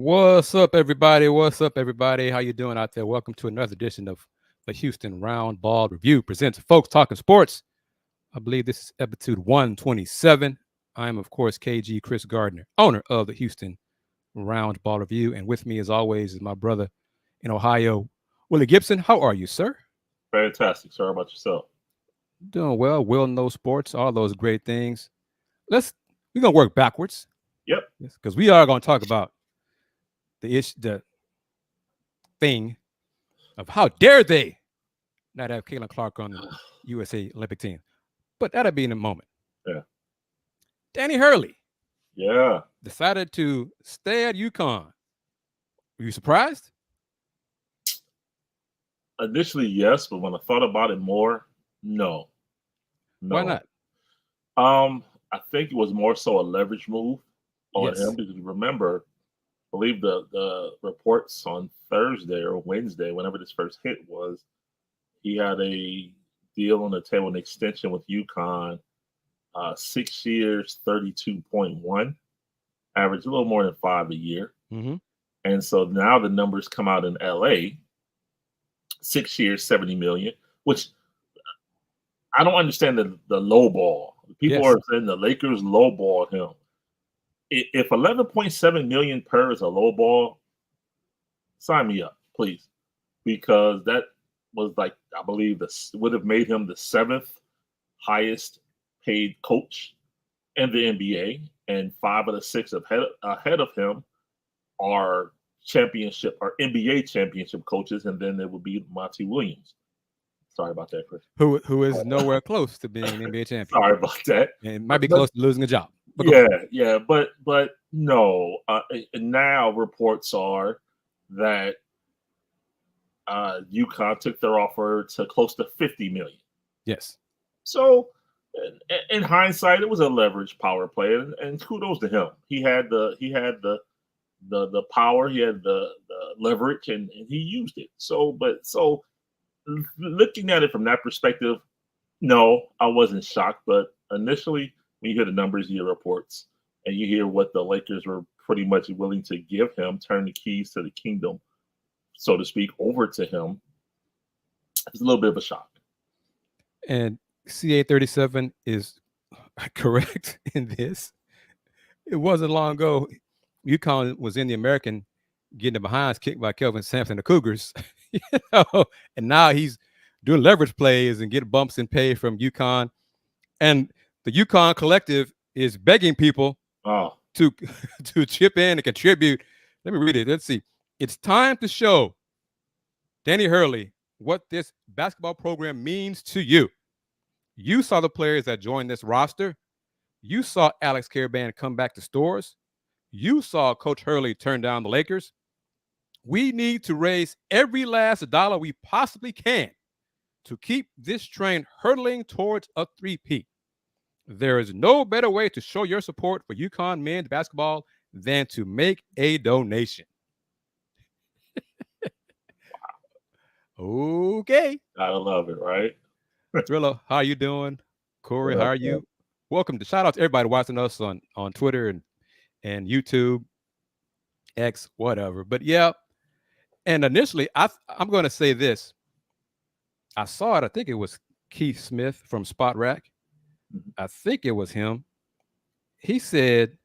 What's up, everybody? What's up, everybody? How you doing out there? Welcome to another edition of the Houston Roundball Review presents Folks Talking Sports. I believe this is episode 127. I am, of course, KG Kris Gardner, owner of the Houston Roundball Review, and with me, as always, is my brother in Ohio, Willy Gibson. How are you, sir? Fantastic, sir. How about yourself? Doing well. Will know sports, all those great things. We're gonna work backwards. Yep. Because we are gonna talk about the thing of how dare they not have Caitlin Clark on the USA Olympic team. But that'll be in a moment. Yeah. Danny Hurley. Yeah. Decided to stay at UConn. Were you surprised? Initially, yes, but when I thought about it more, no. Why not? I think it was more so a leverage move on him because remember, I believe the reports on Thursday or Wednesday, whenever this first hit was, he had a deal on the table, an extension with UConn, 6 years, 32.1, average a little more than 5 a year. Mm-hmm. And so now the numbers come out in LA, 6 years, 70 million, which I don't understand the low ball. People are saying the Lakers low balled him. If 11.7 million per is a low ball, sign me up, please, because that was like, I believe this would have made him the 7th highest paid coach in the NBA, and 5 of the 6 ahead of him are championship or NBA championship coaches, and then there would be Monty Williams. Sorry about that, Kris. Who is nowhere close to being an NBA champion. Sorry about that. And might be close to losing a job. But but no. Now reports are that UConn took their offer to close to 50 million. Yes. So in hindsight, it was a leverage power play, and kudos to him. He had the power, he had the leverage, and he used it. So looking at it from that perspective, no, I wasn't shocked. But initially, when you hear the numbers, you hear reports, and you hear what the Lakers were pretty much willing to give him, turn the keys to the kingdom, so to speak, over to him, it's a little bit of a shock. And CA37 is correct in this. It wasn't long ago. UConn was in the American getting the behinds kicked by Kelvin Sampson, the Cougars. And now he's doing leverage plays and getting bumps in pay from UConn. And the UConn collective is begging people to chip in and contribute. Let me read it. Let's see. It's time to show Danny Hurley what this basketball program means to you. You saw the players that joined this roster. You saw Alex Caravan come back to Stores. You saw Coach Hurley turn down the Lakers. We need to raise every last dollar we possibly can to keep this train hurtling towards a three-peat. There is no better way to show your support for UConn men's basketball than to make a donation. Okay. I love it, right? Thriller, how are you doing? Corey, how are you? Welcome to shout out to everybody watching us on Twitter and YouTube, X, whatever. But yeah, and initially, I'm going to say this. I saw it. I think it was Keith Smith from Spot Rack. I think it was him. He said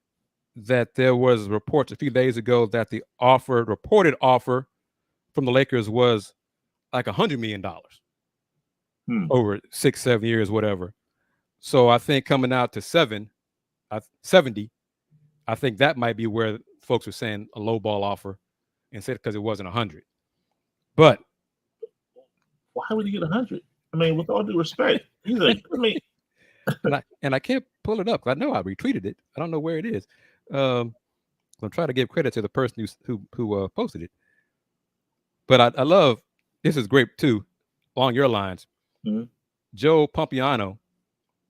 that there was reports a few days ago that the reported offer from the Lakers was like $100 million over 6-7 years, whatever. So I think coming out to 70, I think that might be where folks were saying a low ball offer instead because it wasn't 100. But why would he get 100? I mean, with all due respect, he's like, I mean, and I can't pull it up. I know I retweeted it. I don't know where it is. I'm trying to give credit to the person who posted it. But I love, this is great too, along your lines. Mm-hmm. Joe Pompiano,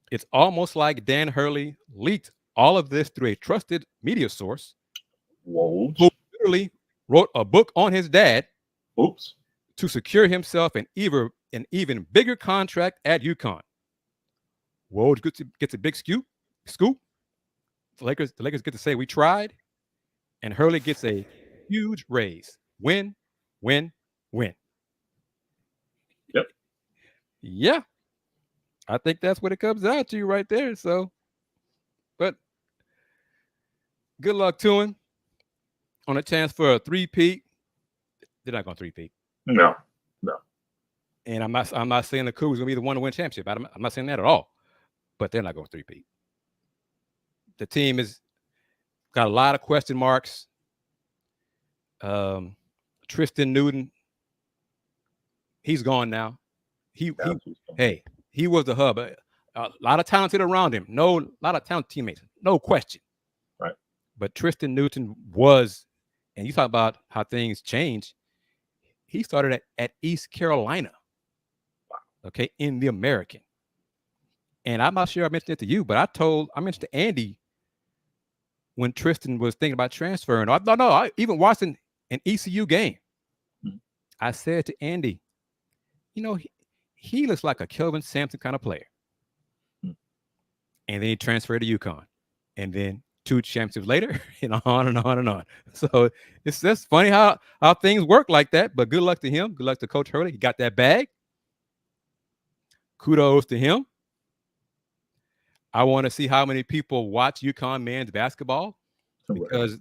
it's almost like Dan Hurley leaked all of this through a trusted media source. Whoa. Who literally wrote a book on his dad. Oops. To secure himself an even bigger contract at UConn. Woj gets a big scoop. The Lakers get to say we tried, and Hurley gets a Huge raise. Win, win, win. Yep. Yeah. I think that's what it comes down to right there. So, but good luck to him on a chance for a three-peat. They're not going to three-peat. No. And I'm not saying the Cougars going to be the one to win championship. I'm not saying that at all. But they're not going to three-peat. The team has got a lot of question marks. Tristan Newton, he's gone now. He was the hub. A lot of talented around him. A lot of talented teammates. No question. Right. But Tristan Newton was, and you talk about how things change. He started at East Carolina. Okay, in the American. And I'm not sure I mentioned it to you, but I mentioned to Andy when Tristan was thinking about transferring. I even watched an ECU game. Mm-hmm. I said to Andy, he looks like a Kelvin Sampson kind of player. Mm-hmm. And then he transferred to UConn. And then 2 championships later, and on and on and on. So it's just funny how things work like that. But good luck to him. Good luck to Coach Hurley. He got that bag. Kudos to him. I want to see how many people watch UConn men's basketball, because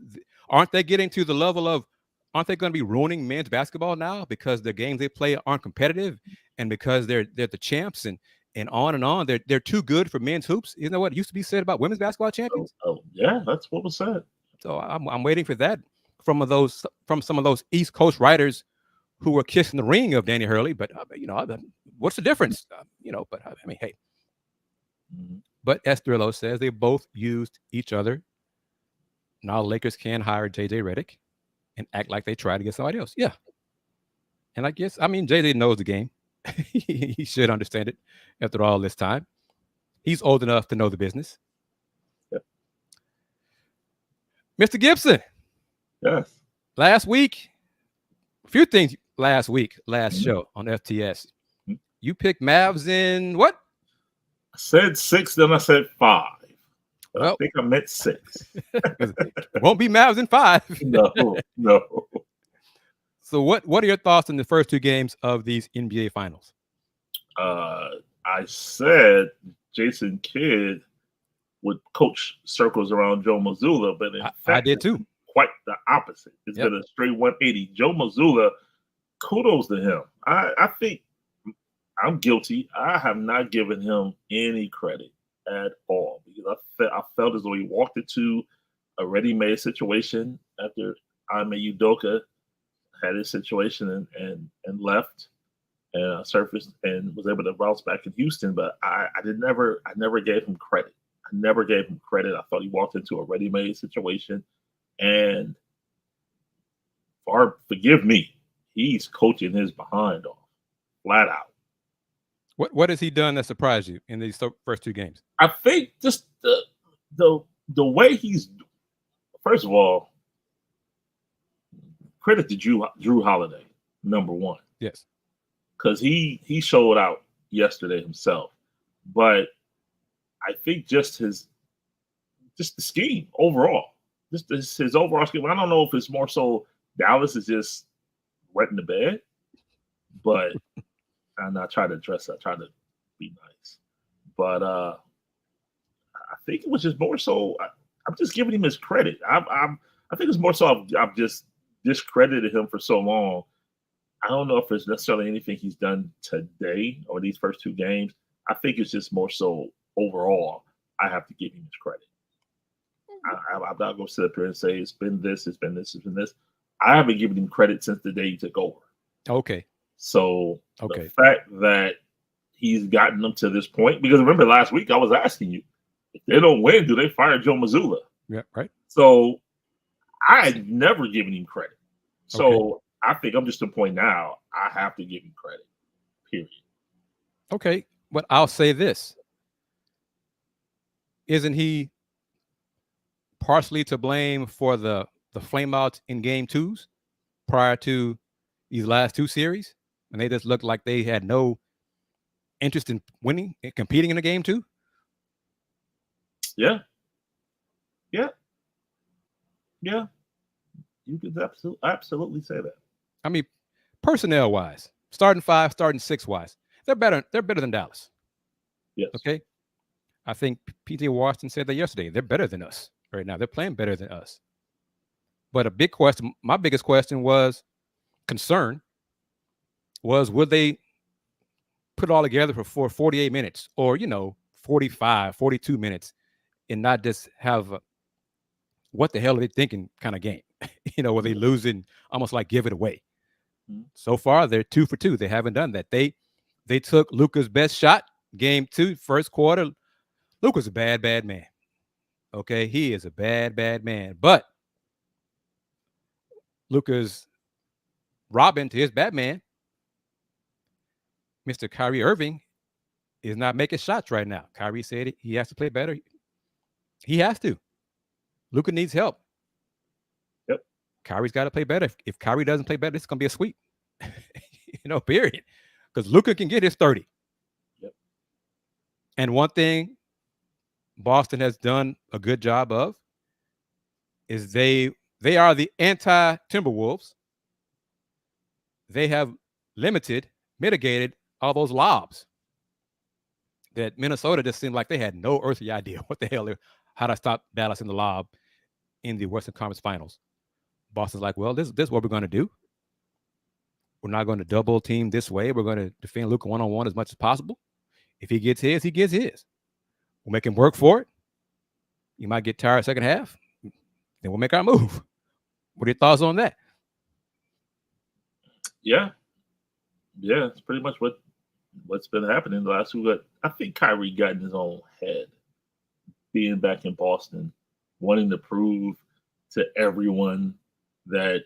aren't they getting to the level of, aren't they going to be ruining men's basketball now because the games they play aren't competitive, and because they're the champs and on and on. They're too good for men's hoops. You know what used to be said about women's basketball champions? Oh yeah, that's what was said. So I'm waiting for that from some of those East Coast writers who were kissing the ring of Danny Hurley. But what's the difference? But I mean, hey. Mm-hmm. But as Thrillo says, they both used each other. Now Lakers can hire JJ Redick and act like they tried to get somebody else. Yeah. And I guess, JJ knows the game. He should understand it after all this time. He's old enough to know the business. Yep. Mr. Gibson. Yes. Last week, a few things last show on FTS. Mm-hmm. You picked Mavs in what? I said 6, then I said 5. Well, I think I meant 6. It won't be Mavs in 5. No. So what are your thoughts on the first 2 games of these NBA finals? I said Jason Kidd would coach circles around Joe Mazzulla, but in fact, I did too. Quite the opposite. It's been a straight 180. Joe Mazzulla, kudos to him. I think I'm guilty. I have not given him any credit at all, because I felt as though he walked into a ready-made situation after Ime Udoka had his situation and left and surfaced and was able to bounce back in Houston. But I never gave him credit. I thought he walked into a ready-made situation, and forgive me, he's coaching his behind off, flat out. What has he done that surprised you in these first 2 games? I think just the way he's, first of all, credit to Drew Holiday, number 1. Yes. Because he showed out yesterday himself. But I think just the scheme overall. Just his overall scheme. I don't know if it's more so Dallas is just wet in the bed, but and I try to address it. I try to be nice. But I think it was just more so I'm just giving him his credit. I think it's more so I've just discredited him for so long. I don't know if it's necessarily anything he's done today or these first 2 games. I think it's just more so overall I have to give him his credit. I'm not going to sit up here and say it's been this, it's been this, it's been this. I haven't given him credit since the day he took over. Okay. So the fact that he's gotten them to this point, because remember last week I was asking you, if they don't win, do they fire Joe Mazzulla? Yeah, right. So I had never given him credit. So I think I'm just at the point now I have to give him credit, period. Okay, but I'll say this. Isn't he partially to blame for the flameouts in game 2s prior to these last 2 series? And they just looked like they had no interest in winning and competing in a game 2? Yeah. You could absolutely say that. I mean, personnel wise, starting 5, starting 6 wise, they're better. They're better than Dallas. Yes. Okay. I think P.J. Washington said that yesterday. They're better than us right now. They're playing better than us. But a big question, my biggest question was concern was, would they put it all together for 48 minutes or, 45, 42 minutes and not just have what the hell are they thinking kind of game? Were they losing almost like give it away? Mm-hmm. So far, they're 2 for 2. They haven't done that. They took Luka's best shot, game 2, first quarter. Luka's a bad man. Okay, he is a bad man. But Luka's Robin to his Batman, Mr. Kyrie Irving, is not making shots right now. Kyrie said he has to play better. He has to. Luka needs help. Yep. Kyrie's got to play better. If Kyrie doesn't play better, it's going to be a sweep. Period. Because Luka can get his 30. Yep. And one thing Boston has done a good job of is they are the anti-Timberwolves. They have mitigated all those lobs that Minnesota just seemed like they had no earthly idea what the hell how to stop Dallas in the lob in the Western Conference Finals. Boston's like, well, this is what we're going to do. We're not going to double team this way. We're going to defend Luka one-on-one as much as possible. If he gets his, he gets his. We'll make him work for it. You might get tired second half. Then we'll make our move. What are your thoughts on that? Yeah, it's pretty much what's been happening the last 2 weeks. I think Kyrie got in his own head being back in Boston, wanting to prove to everyone that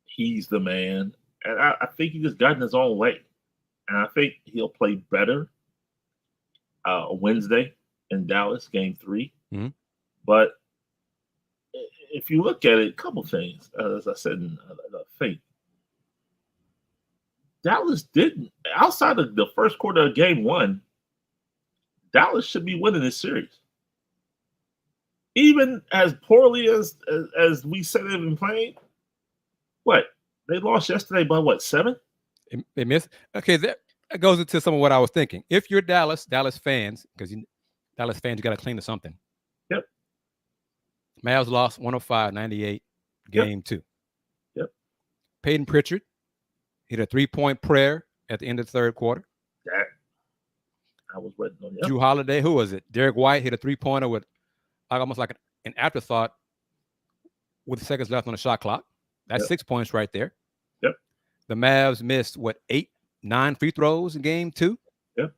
he's the man. And I think he just got in his own way. And I think he'll play better Wednesday in Dallas, game 3. Mm-hmm. But if you look at it, a couple things, as I said, I think Dallas didn't, outside of the first quarter of game 1, Dallas should be winning this series. Even as poorly as we said they've been playing, they lost yesterday by 7? They missed. Okay, that goes into some of what I was thinking. If you're Dallas fans, because Dallas fans, you got to cling to something. Yep. Mavs lost 105-98, game 2. Yep. Peyton Pritchard hit a 3-point prayer at the end of the third quarter. That I was waiting on. Drew Holiday, who was it? Derek White hit a 3-pointer with almost like an afterthought with seconds left on the shot clock. That's 6 points right there. Yep. The Mavs missed 9 free throws in game 2. Yep.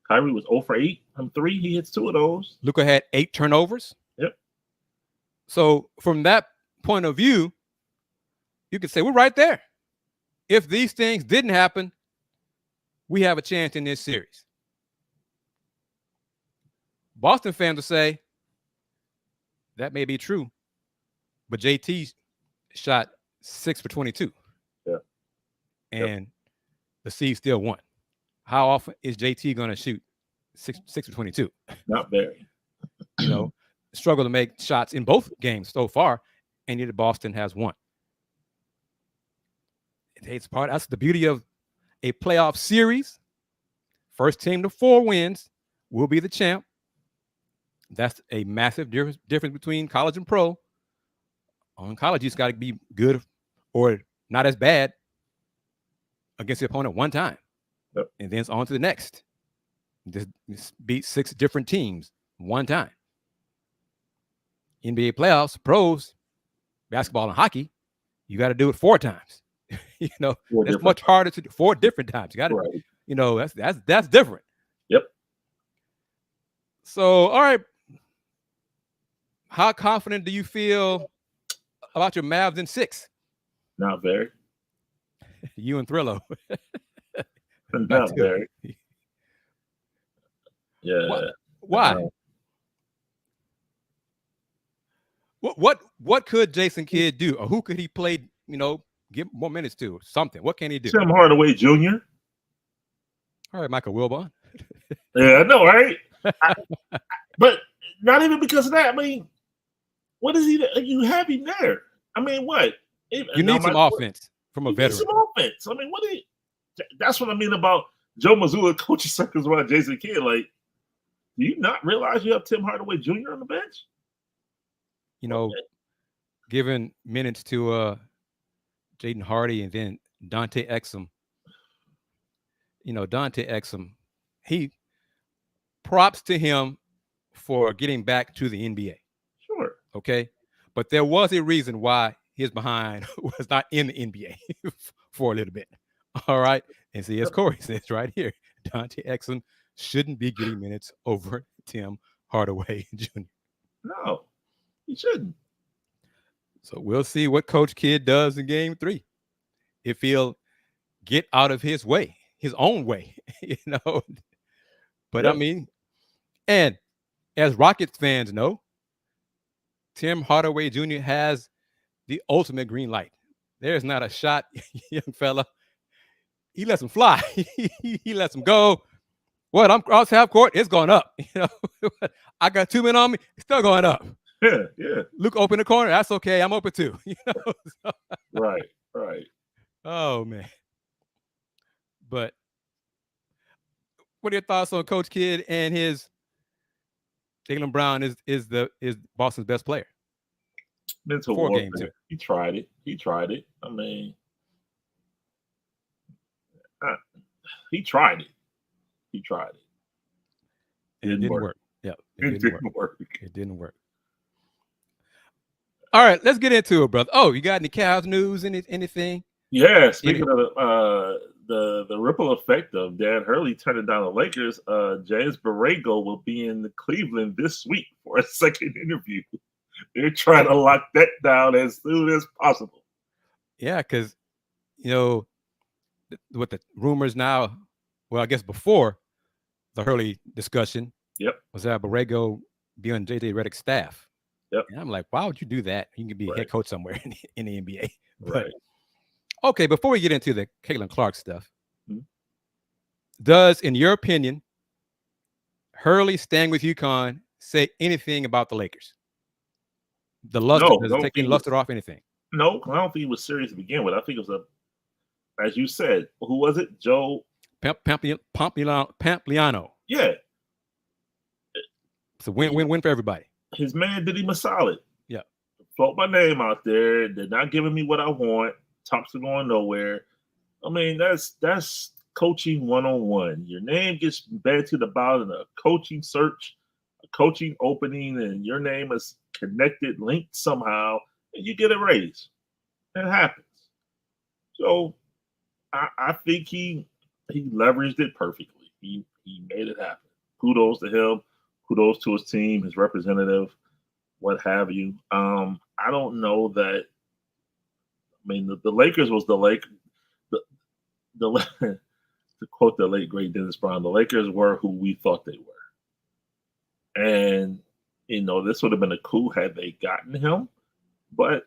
Kyrie was 0 for 8 from 3. He hits 2 of those. Luka had 8 turnovers. Yep. So from that point of view, you could say we're right there. If these things didn't happen, we have a chance in this series. Boston fans will say that may be true, but JT shot 6 for 22. Yeah. And the C's still won. How often is JT going to shoot 6 for 22? Not very. Struggle to make shots in both games so far, and yet Boston has won. That's the beauty of a playoff series. First team to 4 wins will be the champ. That's a massive difference between college and pro. On college, you just got to be good or not as bad against the opponent one time. Yep. And then it's on to the next. Just beat 6 different teams one time. NBA playoffs, pros, basketball and hockey, you got to do it 4 times. It's much harder to do 4 different times. You got to, right. That's different. Yep. So, all right. How confident do you feel about your Mavs in 6? Not very. You and Thrillo. Not very. Yeah. Why? What could Jason Kidd do, or who could he play? Give more minutes to, or something. What can he do? Tim Hardaway Jr. All right, Michael Wilbon. Yeah, I know, right? But not even because of that. I mean, what is he? You have him there. I mean, what? You need some offense from a veteran. Some offense. I mean, that's what I mean about Joe Mazzulla coaching circles around Jason Kidd. Like, do you not realize you have Tim Hardaway Jr. on the bench? Giving minutes to Jaden Hardy and then Dante Exum. Dante Exum, he props to him for getting back to the NBA. Sure. Okay. But there was a reason why his behind was not in the NBA for a little bit. All right. And see, as Corey says right here, Dante Exum shouldn't be getting minutes over Tim Hardaway Jr. No, he shouldn't. So we'll see what Coach Kidd does in game 3. If he'll get out of his way, his own way, But I mean, and as Rockets fans know, Tim Hardaway Jr. has the ultimate green light. There's not a shot, young fella. He lets him fly. He lets him go. What? I'm cross half court. It's going up. I got 2 men on me. It's still going up. Yeah. Luka open the corner. That's okay. I'm open too. Right. Oh man. But what are your thoughts on Coach Kidd and his Jalen Brown is Boston's best player? Mental warfare. He tried it. I mean, he tried it. It didn't work. Yeah, it didn't work. It didn't work. All right, let's get into it, brother. Oh, you got any Cavs news? Anything? Yeah. Speaking of the ripple effect of Dan Hurley turning down the Lakers, James Borrego will be in Cleveland this week for a second interview. They're trying to lock that down as soon as possible. Yeah, because with the rumors now, well, I guess before the Hurley discussion, was that Borrego be on JJ Redick's staff. Yep. And I'm like, why would you do that? You can be a head coach somewhere in the NBA. Right. Okay, before we get into the Caitlin Clark stuff, does, in your opinion, Hurley staying with UConn say anything about the Lakers? The luster, does it take any luster off anything? No, I don't think he was serious to begin with. I think it was as you said, who was it? Joe Pampliano. Yeah. It's a win-win for everybody. His man did him a solid. Yeah. Float my name out there. They're not giving me what I want. Talks are going nowhere. I mean, that's coaching 101. Your name gets bandied about in a coaching search, a coaching opening, and your name is connected, linked somehow, and you get a raise. It happens. So I think he leveraged it perfectly. He made it happen. Kudos to him. Kudos to his team, his representative, what have you. I don't know that. I mean, the Lakers was the Lakers. To quote the late great Dennis Brown, the Lakers were who we thought they were, and this would have been a coup had they gotten him. But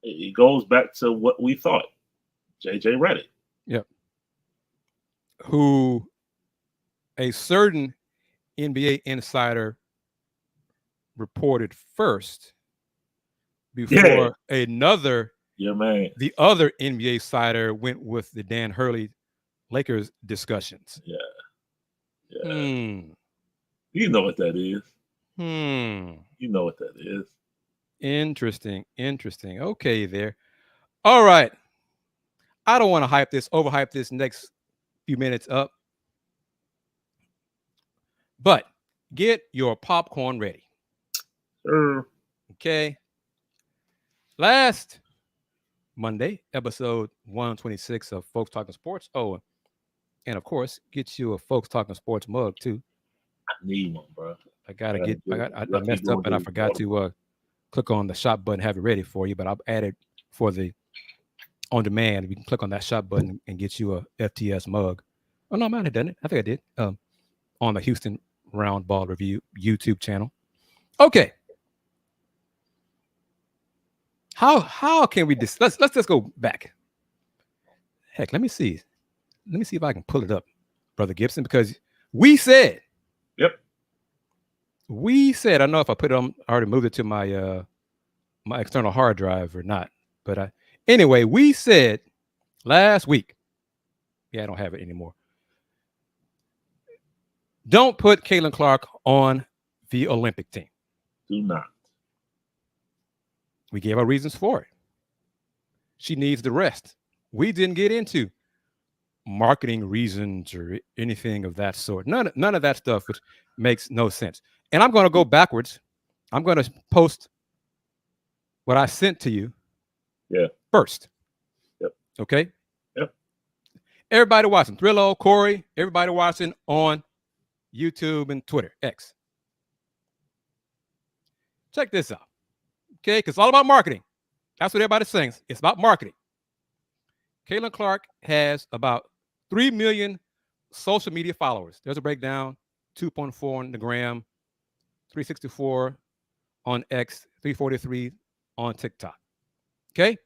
it goes back to what we thought. JJ Redick. Yep. Who a certain NBA insider reported first before another. Yeah, man. The other NBA insider went with the Dan Hurley Lakers discussions. Yeah. You know what that is. You know what that is. Interesting. Okay, there. All right. I don't want to overhype this next few minutes up. But get your popcorn ready. Sure. Okay. Last Monday, episode 126 of Folks Talking Sports. Oh, and of course, get you a Folks Talking Sports mug too. I need one, bro. I messed up and I forgot to click on the shop button, have it ready for you. But I've added for the on demand. You can click on that shop button and get you a FTS mug. Oh no, I might have done it. I think I did. On the Houston Roundball Review YouTube channel. Okay. How can we let's just go back. Heck, let me see if I can pull it up, Brother Gibson, because we said. Yep. We said, I don't know if I put it on, I already moved it to my my external hard drive or not. But anyway, we said last week, I don't have it anymore. Don't put Caitlin Clark on the Olympic team. Do not. We gave our reasons for it. She needs the rest. We didn't get into marketing reasons or anything of that sort. None of that stuff, which makes no sense. And I'm going to go backwards. I'm going to post what I sent to you first. Yep. Okay? Yep. Everybody watching. Thrillo, Corey, everybody watching on YouTube and Twitter, X. Check this out. Okay? Because it's all about marketing. That's what everybody's saying. It's about marketing. Caitlin Clark has about 3 million social media followers. There's a breakdown. 2.4 on the gram, 364 on X, 343 on TikTok. Okay?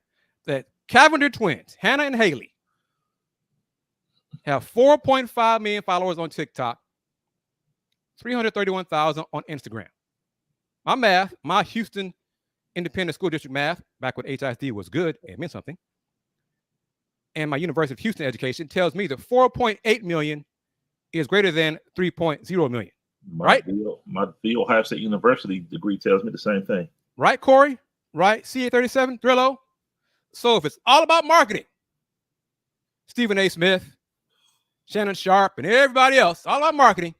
The Cavinder twins, Hannah and Haley, have 4.5 million followers on TikTok, 331,000 on Instagram. My math, my Houston Independent School District math, back when HISD was good, it meant something, and my University of Houston education tells me that 4.8 million is greater than 3.0 million. My the Ohio State University degree tells me the same thing. Right, Corey? Right? CA37, Thrillo? So if it's all about marketing, Stephen A. Smith, Shannon Sharp, and everybody else, all about marketing,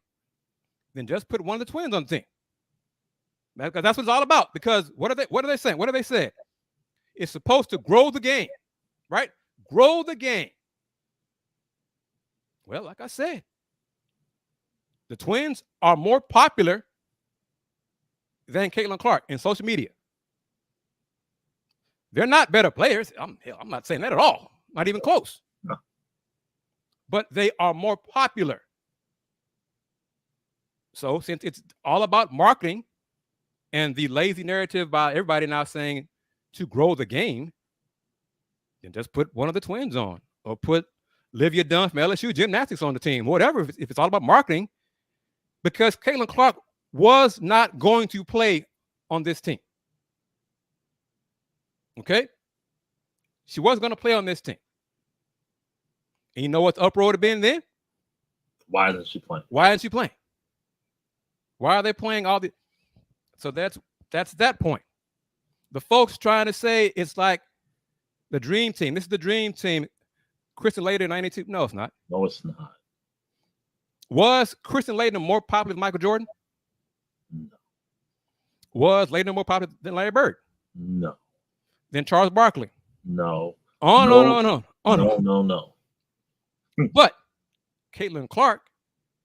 then just put one of the twins on the team. Because that's what it's all about. Because what are they saying? What do they say? It's supposed to grow the game, right? Grow the game. Well, like I said, the twins are more popular than Caitlin Clark in social media. They're not better players. I'm not saying that at all. Not even close. No. But they are more popular. So since it's all about marketing and the lazy narrative by everybody now saying to grow the game, then just put one of the twins on, or put Livia Dunn from LSU gymnastics on the team, whatever, if it's all about marketing, because Caitlin Clark was not going to play on this team. Okay? She wasn't going to play on this team. And you know what the uproar would have been then? Why isn't she playing? Why isn't she playing? Why are they playing all the... So that's that point. The folks trying to say it's like the dream team. This is the dream team. Kristen Laettner, 92. No, it's not. No, it's not. Was Kristen Laettner more popular than Michael Jordan? No. Was Laettner more popular than Larry Bird? No. Than Charles Barkley? No. No. But Caitlin Clark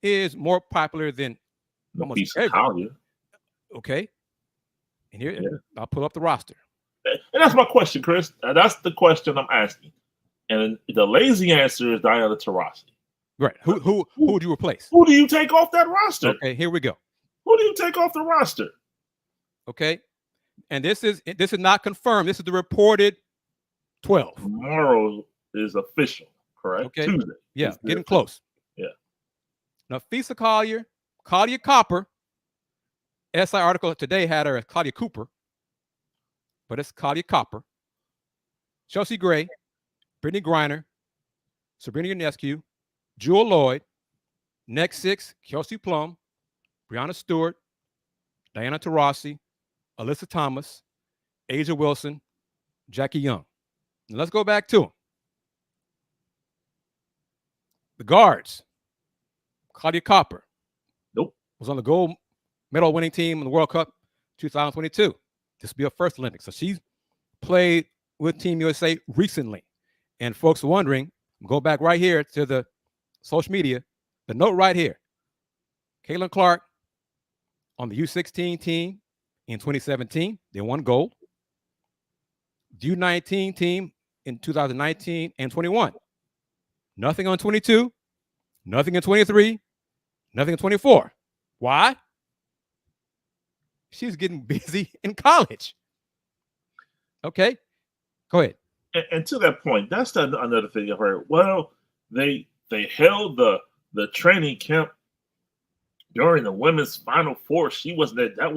is more popular than almost everybody. Okay. And here, I'll pull up the roster. And that's my question, Chris. That's the question I'm asking. And the lazy answer is Diana Taurasi. Right. Who would you replace? Who do you take off that roster? Okay, here we go. Who do you take off the roster? Okay. And this is not confirmed. This is the reported 12. Tomorrow is official, correct? Okay. Tuesday. Yeah, getting close. Yeah. Nafisa Collier, Claudia Copper. SI article today had her as Claudia Cooper, but it's Claudia Copper. Chelsea Gray, Brittany Griner, Sabrina Ionescu, Jewel Lloyd, next six, Kelsey Plum, Brianna Stewart, Diana Taurasi, Alyssa Thomas, Asia Wilson, Jackie Young. Now let's go back to them. The guards, Claudia Copper. Nope. Was on the gold medal winning team in the World Cup 2022. This will be her first Olympics. So she's played with Team USA recently. And folks are wondering, go back right here to the social media, the note right here. Caitlin Clark on the U16 team in 2017, they won gold. The U19 team in 2019 and 21. Nothing on 22, nothing in 23, nothing in 24. Why? She's getting busy in college. Okay, go ahead. And to that point, that's another thing I've heard. Well, they held the training camp during the women's Final Four. She wasn't there.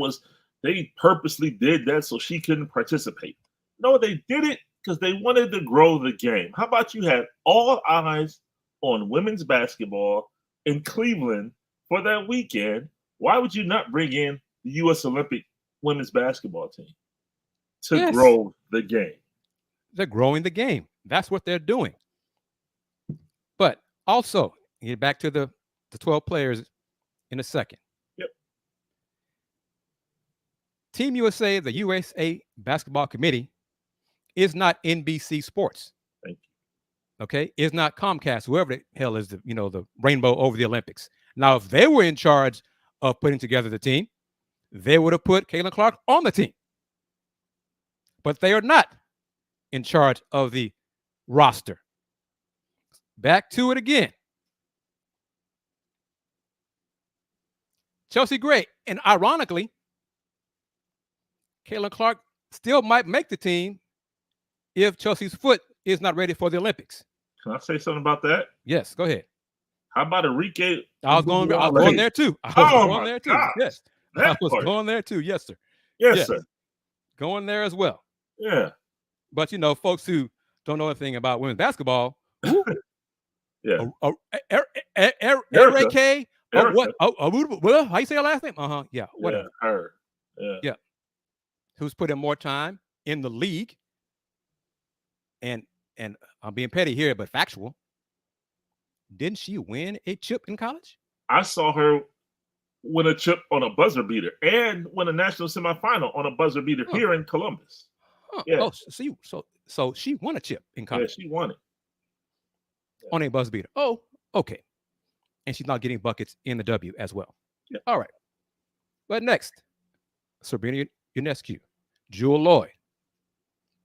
They purposely did that so she couldn't participate. No, they did it because they wanted to grow the game. How about you had all eyes on women's basketball in Cleveland for that weekend? Why would you not bring in the U.S. Olympic women's basketball team to grow the game? They're growing the game. That's what they're doing. But also, get back to the 12 players in a second. Yep. Team USA, the USA Basketball Committee, is not NBC Sports. Thank you. Okay, is not Comcast, whoever the hell is the rainbow over the Olympics. Now, if they were in charge of putting together the team, they would have put Caitlin Clark on the team. But they are not in charge of the roster. Back to it again. Chelsea Gray, and ironically, Caitlin Clark still might make the team if Chelsea's foot is not ready for the Olympics. Can I say something about that? Yes, go ahead. How about Enrique? I was going there too. Yes, I was going there too. Yes, sir. Yes, sir. Going there as well. Yeah. But folks who don't know anything about women's basketball, yeah. Erica. What? How you say her last name? Yeah. Whatever. Yeah, her. Yeah. Who's put in more time in the league? And I'm being petty here, but factual. Didn't she win a chip in college? I saw her win a chip on a buzzer beater and win a national semifinal on a buzzer beater here in Columbus. Yeah. Oh, so she won a chip in college. Yeah, she won it. On a buzzer beater. Oh, okay. And she's not getting buckets in the W as well. Yeah. All right. But next, Sabrina Ionescu, Jewel Lloyd.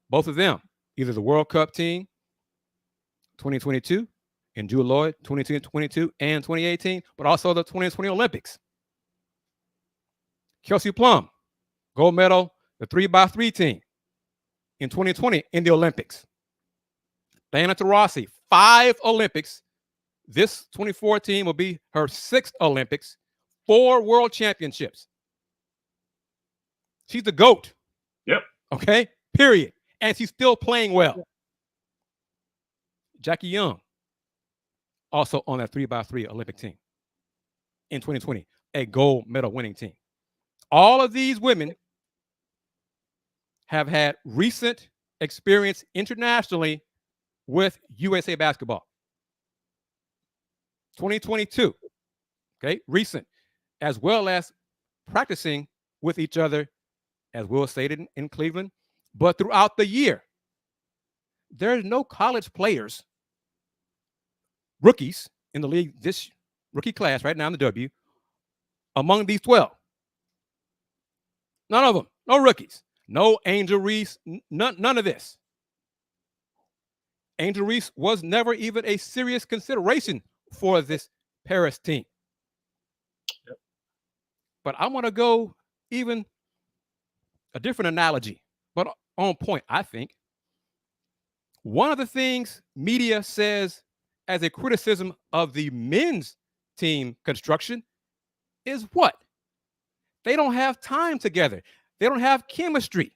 Both of them, either the World Cup team 2022 and Jewel Lloyd 2022 and 2018, but also the 2020 Olympics. Kelsey Plum, gold medal, the 3x3 team in 2020 in the Olympics. Diana Taurasi, 5 Olympics. This 24 team will be her 6th Olympics, 4 world championships. She's the GOAT. Yep. Okay, period. And she's still playing well. Jackie Young, also on that 3x3 Olympic team in 2020, a gold medal winning team. All of these women have had recent experience internationally with USA Basketball. 2022, okay, recent, as well as practicing with each other, as Will stated in Cleveland, but throughout the year. There's no college players, rookies in the league, this rookie class right now in the W, among these 12. None of them, no rookies, no Angel Reese, none of this. Angel Reese was never even a serious consideration for this Paris team. Yep. But I want to go even a different analogy, but on point, I think. One of the things media says as a criticism of the men's team construction is what? They don't have time together. They don't have chemistry.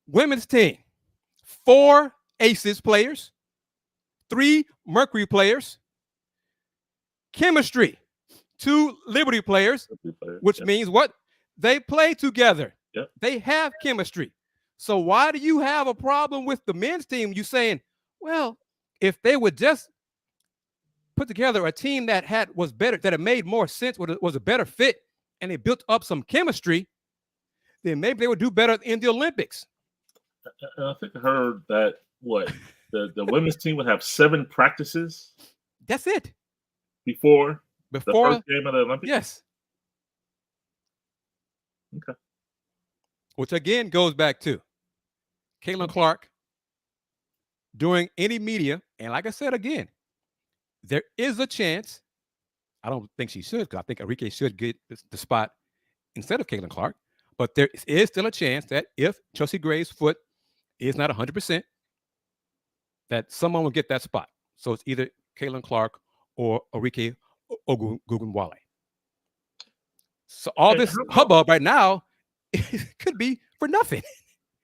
Women's team, 4 Aces players, 3 Mercury players, chemistry, 2 Liberty players, which means what? They play together. Yep. They have chemistry. So why do you have a problem with the men's team? You saying, well, if they would just put together a team that was better, that it made more sense, was a better fit, and they built up some chemistry, then maybe they would do better in the Olympics. I think I heard that the women's team would have 7 practices. That's it. Before the first game of the Olympics? Yes. Okay. Which again goes back to Caitlin Clark doing any media. And like I said again, there is a chance. I don't think she should, because I think Enrique should get the spot instead of Caitlin Clark. But there is still a chance that if Chelsea Gray's foot is not 100%, that someone will get that spot. So it's either Caitlin Clark or Enrique Ogunwale. So all this hubbub right now, it could be for nothing.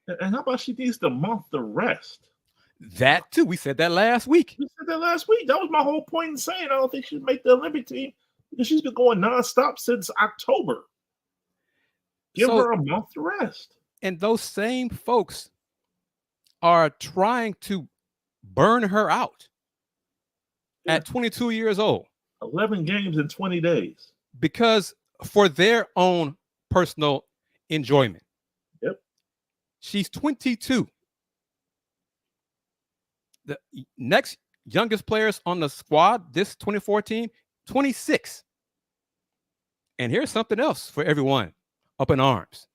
And how about she needs the month to rest? That too. We said that last week. We said that last week. That was my whole point in saying I don't think she'd make the Olympic team because she's been going nonstop since October. Give her a month to rest. And those same folks are trying to burn her out at 22 years old. 11 games in 20 days. Because for their own personal enjoyment. Yep. She's 22. The next youngest players on the squad, this 2014, 26. And here's something else for everyone up in arms.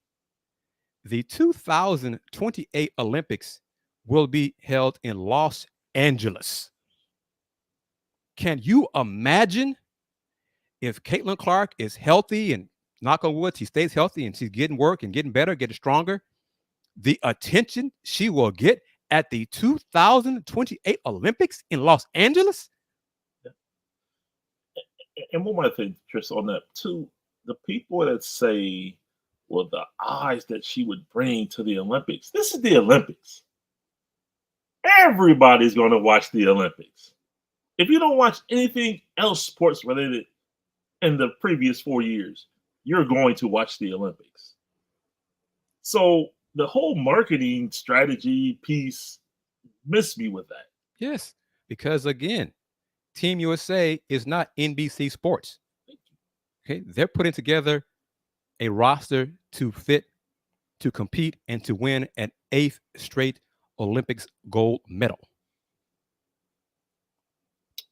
The 2028 Olympics will be held in Los Angeles. Can you imagine if Caitlin Clark is healthy and knock on wood, she stays healthy and she's getting work and getting better, getting stronger, the attention she will get at the 2028 Olympics in Los Angeles? And one more thing, Chris, on that too, the people that say, well, the eyes that she would bring to the Olympics. This is the Olympics. Everybody's going to watch the Olympics. If you don't watch anything else sports related in the previous 4 years, you're going to watch the Olympics. So the whole marketing strategy piece missed me with that. Yes, because again, Team USA is not NBC Sports. Okay, they're putting together a roster to fit, to compete, and to win an 8th straight Olympics gold medal.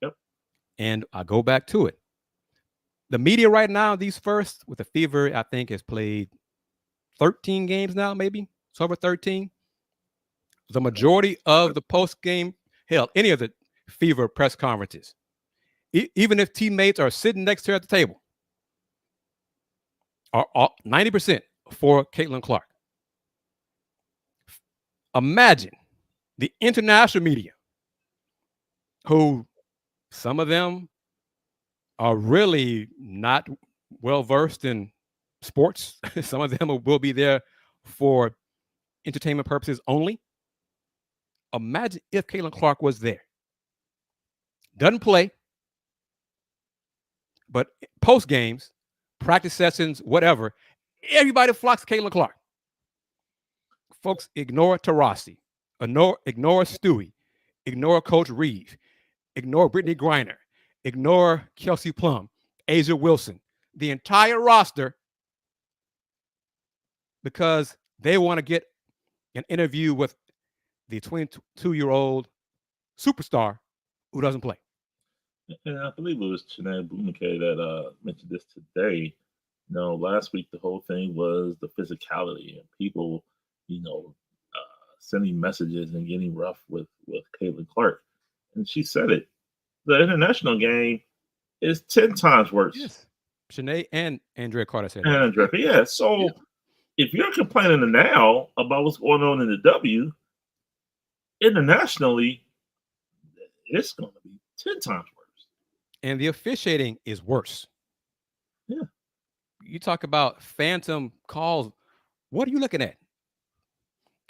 Yep. And I go back to it. The media right now, these first with the Fever, I think has played 13 games now, maybe. It's over 13. The majority of the post-game, hell, any of the Fever press conferences, even if teammates are sitting next to her at the table, are 90% for Caitlin Clark. Imagine the international media, who some of them are really not well versed in sports. Some of them will be there for entertainment purposes only. Imagine if Caitlin Clark was there. Doesn't play, but post games, practice sessions, whatever, everybody flocks to Caitlin Clark. Folks, ignore Taurasi, ignore Stewie, ignore Coach Reeve, ignore Brittany Griner, ignore Kelsey Plum, Asia Wilson, the entire roster, because they want to get an interview with the 22-year-old superstar who doesn't play. And I believe it was Chinay Bumake that mentioned this today. Last week the whole thing was the physicality and people, sending messages and getting rough with Caitlin Clark. And she said it. The international game is 10 times worse. Yes. Chinay and Andrea Carter said that. And Andrea, yeah. So if you're complaining now about what's going on in the W, internationally, it's going to be 10 times worse. And the officiating is worse. Yeah. You talk about phantom calls. What are you looking at?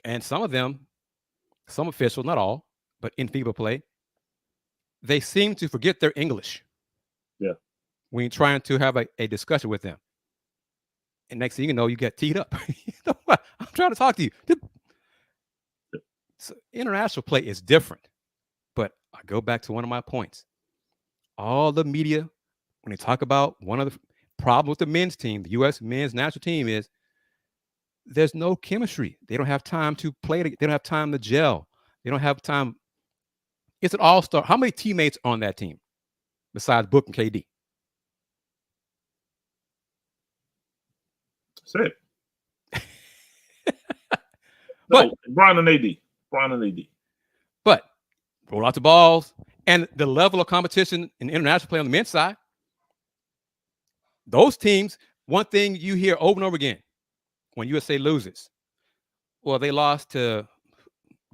And some of them, some officials, not all, but in FIBA play, they seem to forget their English. Yeah. When you're trying to have a discussion with them. And next thing you know, you get teed up. I'm trying to talk to you. So international play is different. But I go back to one of my points. All the media, when they talk about one of the problems with the men's team, the U.S. men's national team, is there's no chemistry. They don't have time to play. They don't have time to gel. They don't have time. It's an all-star. How many teammates on that team besides Book and KD? That's it. But Brian and AD. But roll out the balls and the level of competition in international play on the men's side. Those teams, one thing you hear over and over again when USA loses, well, they lost to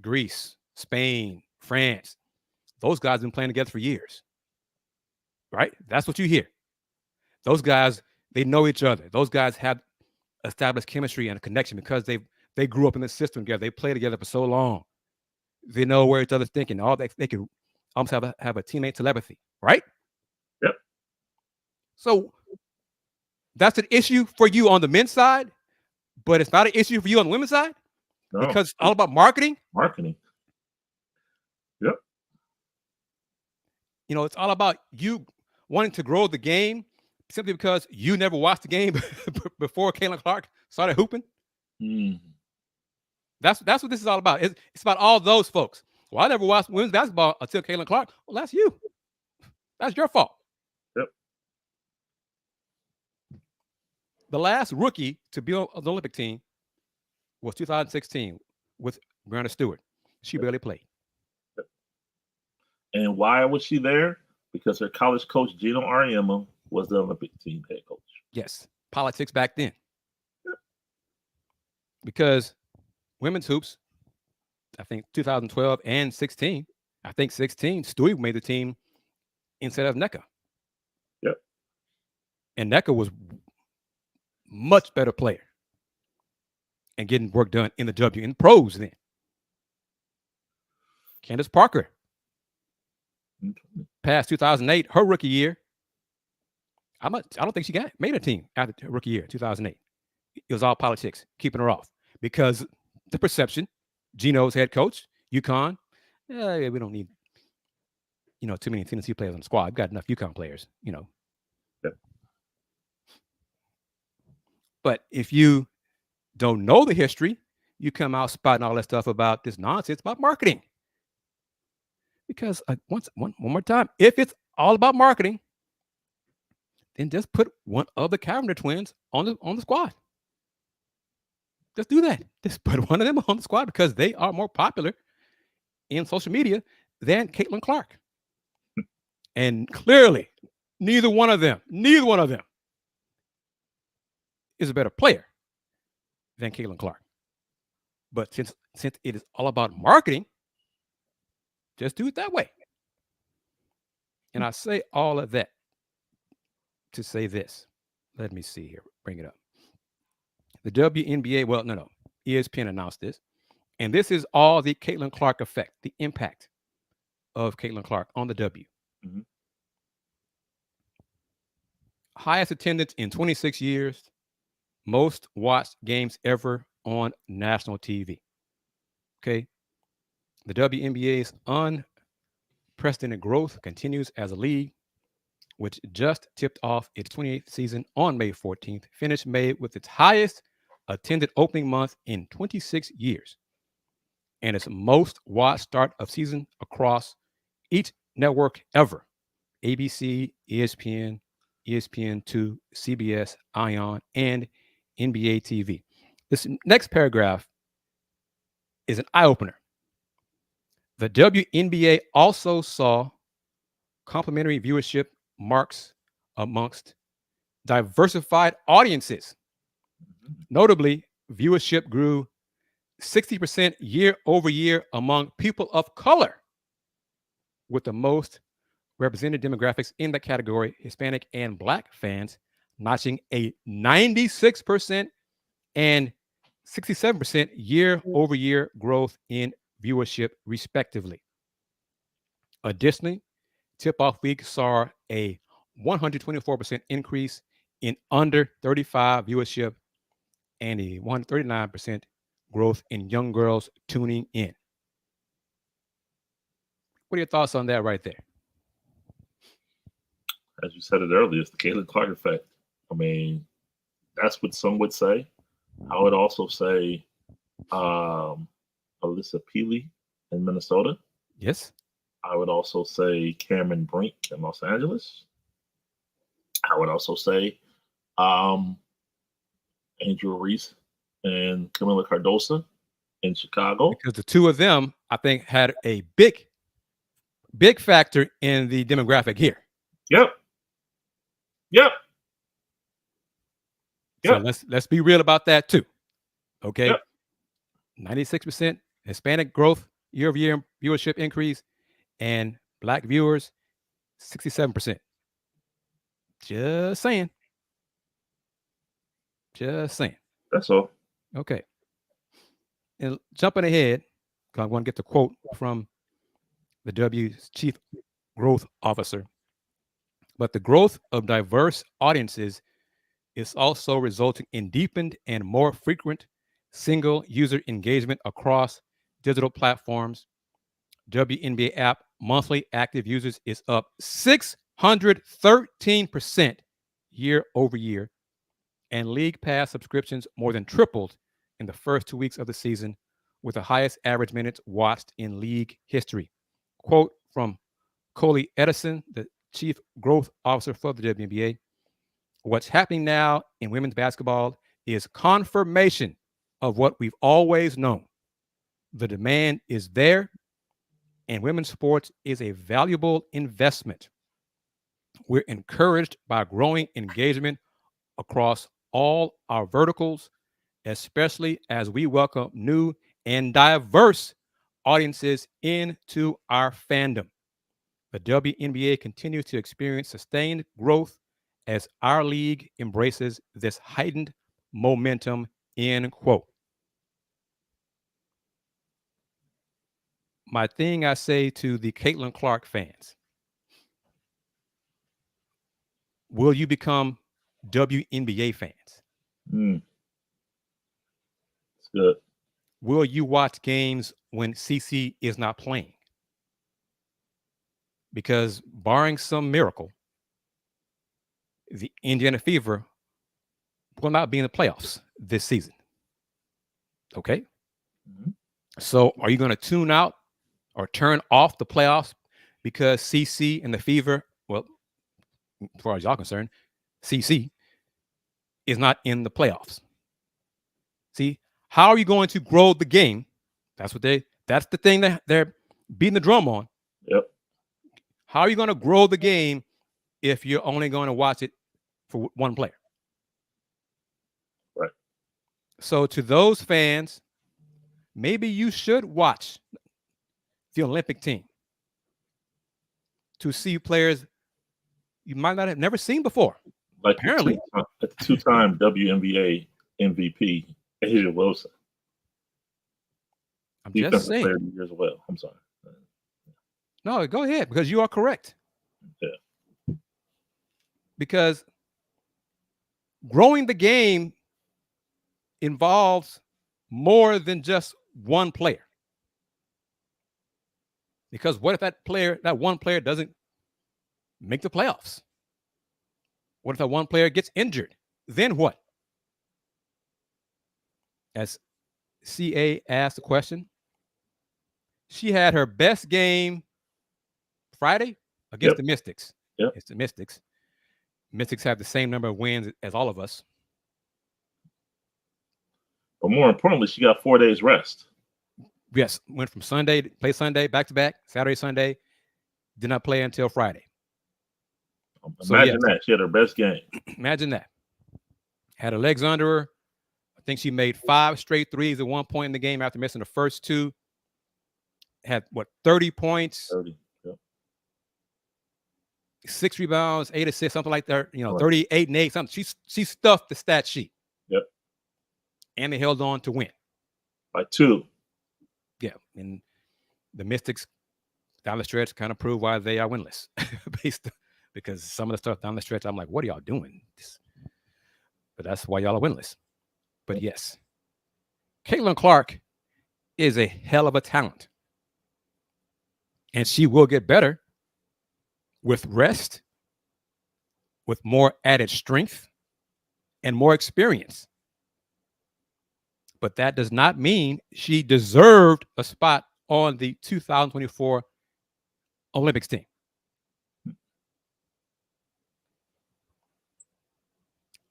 Greece, Spain, France. Those guys have been playing together for years, right? That's what you hear. Those guys, they know each other. Those guys have established chemistry and a connection because they've They grew up in the system together. They played together for so long. They know where each other's thinking. All they can almost have a teammate telepathy, right? Yep. So that's an issue for you on the men's side, but it's not an issue for you on the women's side because it's all about marketing. Marketing. Yep. It's all about you wanting to grow the game simply because you never watched the game before Caitlin Clark started hooping. That's what this is all about. It's about all those folks. Well, I never watched women's basketball until Caitlin Clark. Well, that's you. That's your fault. Yep. The last rookie to be on the Olympic team was 2016 with Brianna Stewart. She barely played. Yep. And why was she there? Because her college coach, Gino Ariema, was the Olympic team head coach. Yes. Politics back then. Yep. Because women's hoops, I think 2012 and 16, I think 16, Stewie made the team instead of Nneka. Yep. And Nneka was much better player and getting work done in the W in pros then. Candace Parker, past 2008, her rookie year. I don't think she made a team after her rookie year, 2008. It was all politics, keeping her off because the perception, Gino's head coach, UConn, we don't need, too many Tennessee players on the squad. We've got enough UConn players, Yep. But if you don't know the history, you come out spouting all that stuff about this nonsense about marketing. Because one more time, if it's all about marketing, then just put one of the Cavinder twins on the squad. Just do that. Just put one of them on the squad because they are more popular in social media than Caitlin Clark. And clearly, neither one of them is a better player than Caitlin Clark. But since it is all about marketing, just do it that way. And I say all of that to say this. Let me see here. Bring it up. The WNBA, ESPN announced this. And this is all the Caitlin Clark effect, the impact of Caitlin Clark on the W. Mm-hmm. Highest attendance in 26 years. Most watched games ever on national TV. Okay. The WNBA's unprecedented growth continues as a league, which just tipped off its 28th season on May 14th, finished May with its highest attended opening month in 26 years, and its most watched start of season across each network ever: ABC, ESPN, ESPN2, CBS, ION, and NBA TV. This next paragraph is an eye-opener. The WNBA also saw complementary viewership marks amongst diversified audiences. Notably, viewership grew 60% year over year among people of color, with the most represented demographics in the category, Hispanic and Black fans, notching a 96% and 67% year over year growth in viewership, respectively. Additionally, tip-off week saw a 124% increase in under 35 viewership and a 139% growth in young girls tuning in. What are your thoughts on that right there? As you said it earlier, it's the Caitlin Clark effect. I mean, that's what some would say. I would also say Alyssa Peely in Minnesota. Yes. I would also say Cameron Brink in Los Angeles. I would also say Angel Reese and Camila Cardoso in Chicago. Because the two of them, I think, had a big factor in the demographic here. Yep. So let's be real about that too. Okay. Yep. 96% Hispanic growth year over year viewership increase, and Black viewers 67%. Just saying. That's all. Okay. And jumping ahead, because I want to get the quote from the W's chief growth officer. But the growth of diverse audiences is also resulting in deepened and more frequent single user engagement across digital platforms. WNBA app monthly active users is up 613% year over year, and League Pass subscriptions more than tripled in the first 2 weeks of the season, with the highest average minutes watched in league history. Quote from Coley Edison, the chief growth officer for the WNBA. What's happening now in women's basketball is confirmation of what we've always known. The demand is there, and women's sports is a valuable investment. We're encouraged by growing engagement across all our verticals, especially as we welcome new and diverse audiences into our fandom. The WNBA continues to experience sustained growth as our league embraces this heightened momentum, end quote. My thing I say to the Caitlin Clark fans, will you become WNBA fans? It's good. Will you watch games when CC is not playing? Because barring some miracle, the Indiana Fever will not be in the playoffs this season. Okay? Mm-hmm. So are you going to tune out or turn off the playoffs because CC and the Fever, well, as far as y'all concerned, CC is not in the playoffs? See, how are you going to grow the game? That's the thing that they're beating the drum on. Yep. How are you going to grow the game if you're only going to watch it for one player? Right. So to those fans, maybe you should watch the Olympic team to see players you might not have never seen before. Like apparently, a two-time WNBA MVP, A'ja Wilson. I'm just saying. Player of the year as well. I'm sorry. No, go ahead, because you are correct. Yeah. Because growing the game involves more than just one player. Because what if that one player doesn't make the playoffs? What if that one player gets injured? Then what? As CA asked the question, she had her best game Friday against the Mystics. Yep. It's the Mystics. Mystics have the same number of wins as all of us. But more importantly, she got 4 days rest. Yes, went from Sunday, play Sunday, back-to-back, Saturday, Sunday, did not play until Friday. Imagine that. She had her best game. Imagine that. Had her legs under her. I think she made 5 straight threes at one point in the game after missing the first 2. Had, 30 points? 30, yep. 6 rebounds, 8 assists, something like that. Right. 38 and 8, something. She stuffed the stat sheet. Yep. And they held on to win. By 2. Yeah. And the Mystics down the stretch kind of prove why they are winless. Because some of the stuff down the stretch, I'm like, what are y'all doing? But that's why y'all are winless. But yes, Caitlin Clark is a hell of a talent. And she will get better with rest, with more added strength, and more experience. But that does not mean she deserved a spot on the 2024 Olympics team.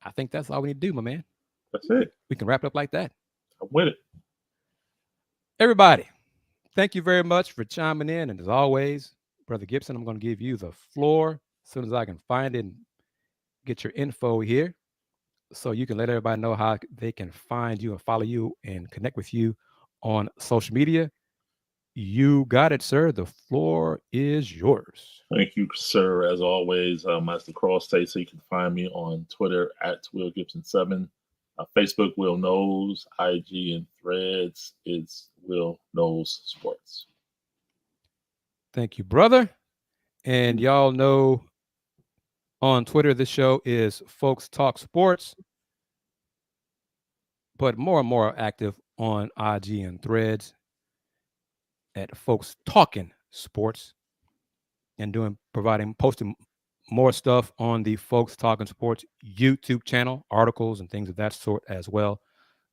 I think that's all we need to do, my man. That's it. We can wrap it up like that. I'm with it. Everybody, thank you very much for chiming in. And as always, Brother Gibson, I'm going to give you the floor as soon as I can find it and get your info here so you can let everybody know how they can find you and follow you and connect with you on social media. You got it, sir. The floor is yours. Thank you, sir. As always, as the cross states, so you can find me on Twitter at WillGibson7. Facebook, Will Knows. IG and Threads is Will Knows Sports. Thank you, brother. And y'all know on Twitter, this show is Folks Talk Sports, but more and more active on IG and Threads at Folks Talkin Sports, and posting more stuff on the Folks Talkin Sports YouTube channel, articles and things of that sort as well.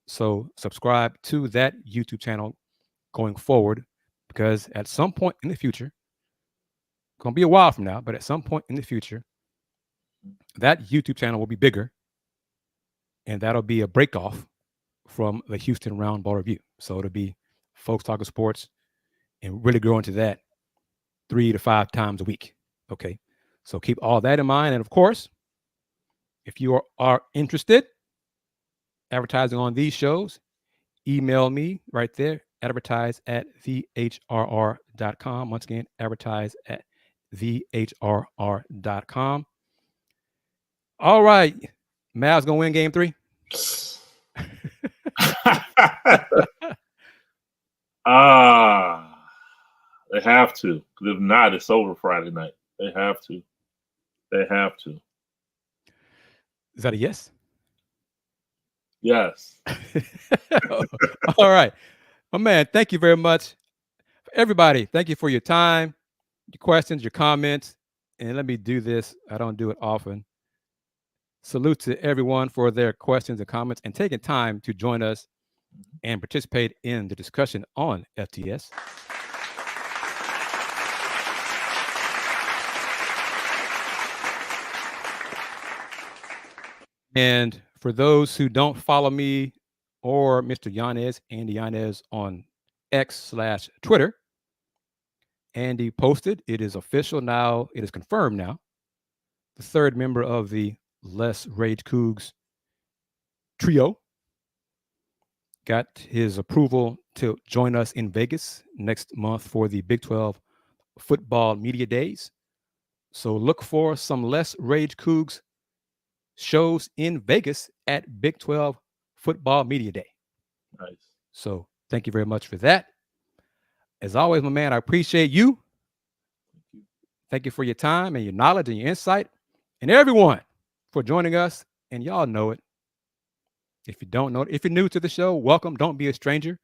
So subscribe to that YouTube channel going forward, because at some point in the future, going to be a while from now, but at some point in the future, that YouTube channel will be bigger, and that'll be a break off from the Houston Roundball Review. So it'll be Folks Talking Sports, and really grow into that 3 to 5 times a week. Okay. So keep all that in mind. And of course, if you are interested advertising on these shows, email me right there, advertise@thehrr.com. Once again, advertise@thehrr.com. All right. Mavs going to win game 3? They have to. Because if not, it's over Friday night. They have to. They have to. Is that a yes? Yes. All right. Oh, man, thank you very much. Everybody, thank you for your time, your questions, your comments. And let me do this. I don't do it often. Salute to everyone for their questions and comments and taking time to join us and participate in the discussion on FTS. And for those who don't follow me or Mr. Yanez, Andy Yanez, on X/Twitter, Andy posted, it is official now, it is confirmed now, the third member of the Les Rage Cougs trio got his approval to join us in Vegas next month for the Big 12 Football Media Days. So look for some Les Rage Cougs shows in Vegas at Big 12 Football Media Day. Nice. So thank you very much for that. As always, my man, I appreciate you. Thank you for your time and your knowledge and your insight, and everyone for joining us. And y'all know it. If you don't know it, if you're new to the show, welcome. Don't be a stranger.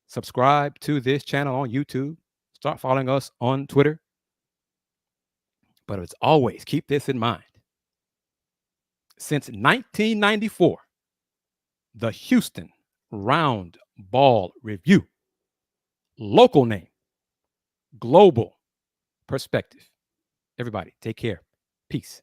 Subscribe to this channel on YouTube. Start following us on Twitter. But as always, keep this in mind. Since 1994, the Houston Roundball Review, local name, global perspective. Everybody, take care. Peace.